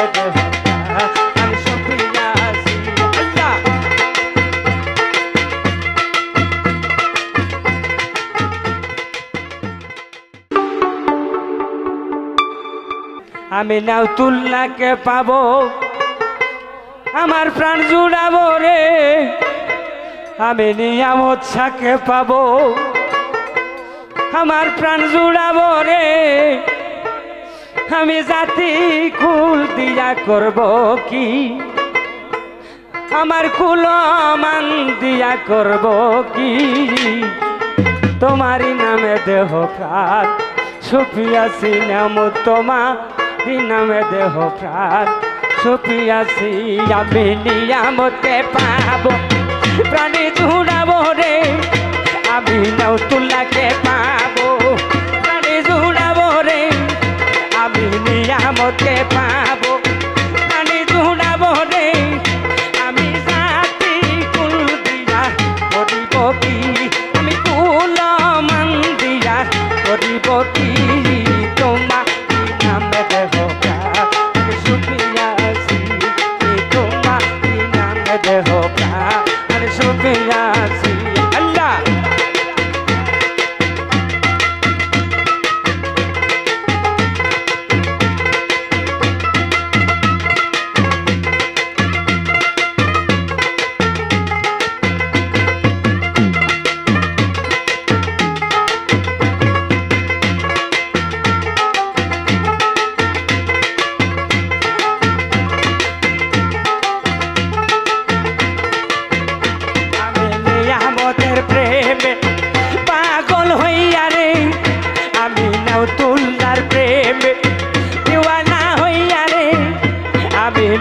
নামে দেহ প্রাণ সপিয়াছি আল্লাহ। আমি নাউতুল্লাহকে পাবো আমার প্রাণ জুড়াবো রে, আমি নিয়ামত শাহকে পাবো আমার প্রাণ জুড়াবো রে, আমি জাতি কুল দিয়া করব কি আমার কুলমান দিয়া করব কি, তোমারই নামে দেহ প্রাণ সপিয়াছি নামত তোমারই নামে দেহ প্রাণ সপিয়াছি, আমি নিয়ামতে পাবো প্রাণী জুড়াবো রে, আমি নাউতুল্লাহকে পাবো প্রাণী জুড়াবো রে, আমি নিয়ামতে পাবো প্রাণী জুড়াবো রে, আমি জাতি কুল দিয়া করিব কি আমি কুলমান দিয়া করিব কি, তোমার নামে দেহ প্রাণ সপিয়াছি, তোমার নামে দেহ প্রাণ সপিয়াছি আল্লাহ।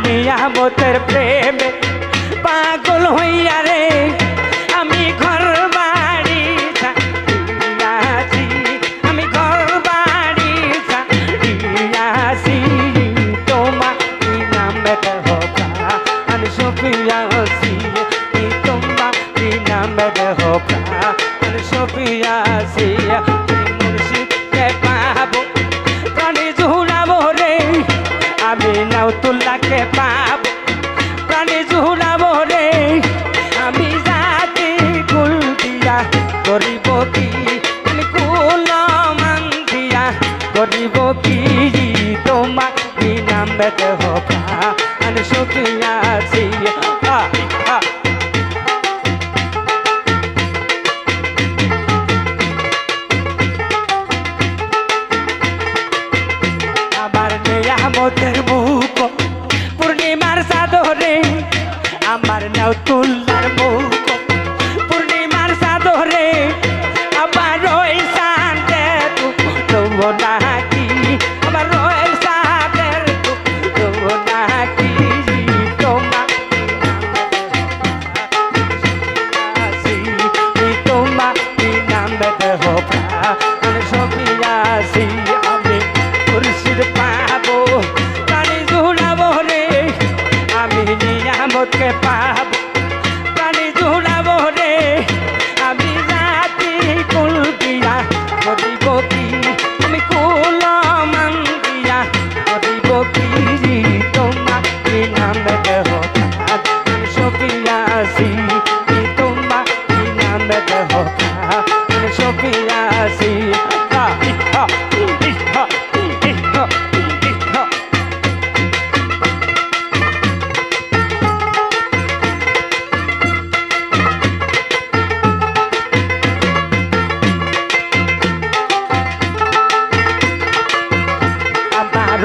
নিয়ামতের প্রেমে পাগল হইয়া রে, আমি ঘর বাড়ি ছাড়িয়াছি, আমি ঘর বাড়ি ছাড়িয়াছি, তোমার নামে দেহ প্রাণ সপিয়াছি, তোমার নামে দেহ প্রাণ সপিয়াছি, মুর্শিদকে পাবো প্রাণী জুড়াবো রে, আমি নাউতুল্লাহকে পাবো প্রাণী জুড়াবো রে, আমি জাতি কুল দিয়া করিব কি আমি কুলমান দিয়া করিব কি, তোমার নামে দেহ প্রাণ সপিয়াছি আমার নিয়ামতের মুখ পূর্ণিমার চাদরে, আমার নাউতুল্লাহর মুখ পূর্ণিমার চাদরে, আমার ওই চাঁদে তবু নাকি, আমার ওই চাঁদের তবু নাকি, তোমার তোমার নামে দেহ প্রাণ সপিয়াছি, আমি মুর্শিদ পাবো প্রাণী জুড়াবো রে, আমি নিয়ামতকে পাবো প্রাণী জুড়াবো রে, আমি জাতি কুল দিয়া করিব কি আমি কুলমান দিয়া করিব কি, তোমার নামে দেহ প্রাণ সপিয়াছি, তোমার নামে দেহ প্রাণ সপিয়াছি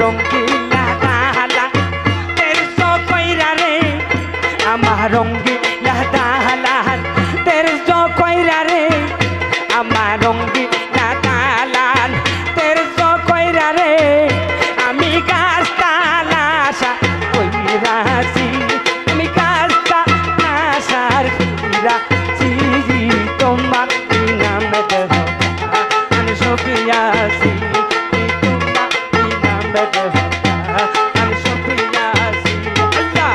রঙ্গিলা দালা তের কইরা রে, আমার রঙ্গিলা দালা তের কইরা রে, আমার রঙ্গিলা দালা তের কইরা রে, আমি গাছতালা আশা কইরাছি, আমি গাছতালা আশার কইরাছি, তোমার নামে দেহ প্রাণ সপিয়াছি, আমি সপিয়াছি আল্লাহ।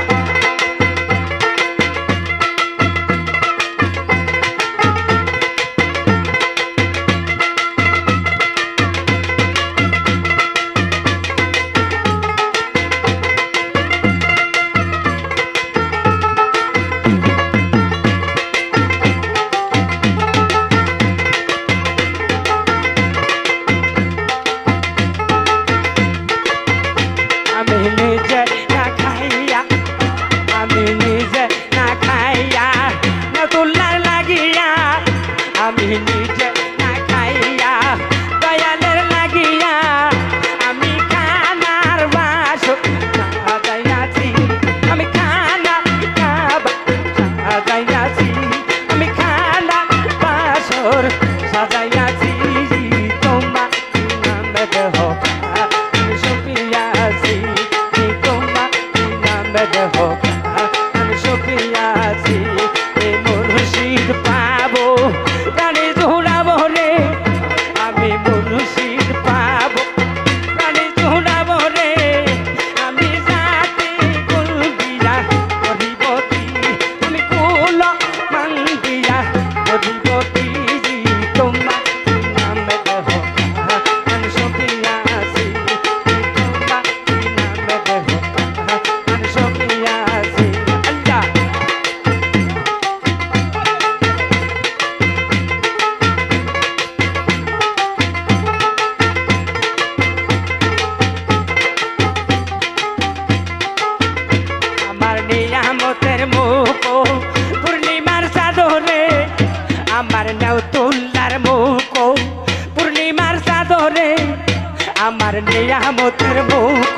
রহমতের বুক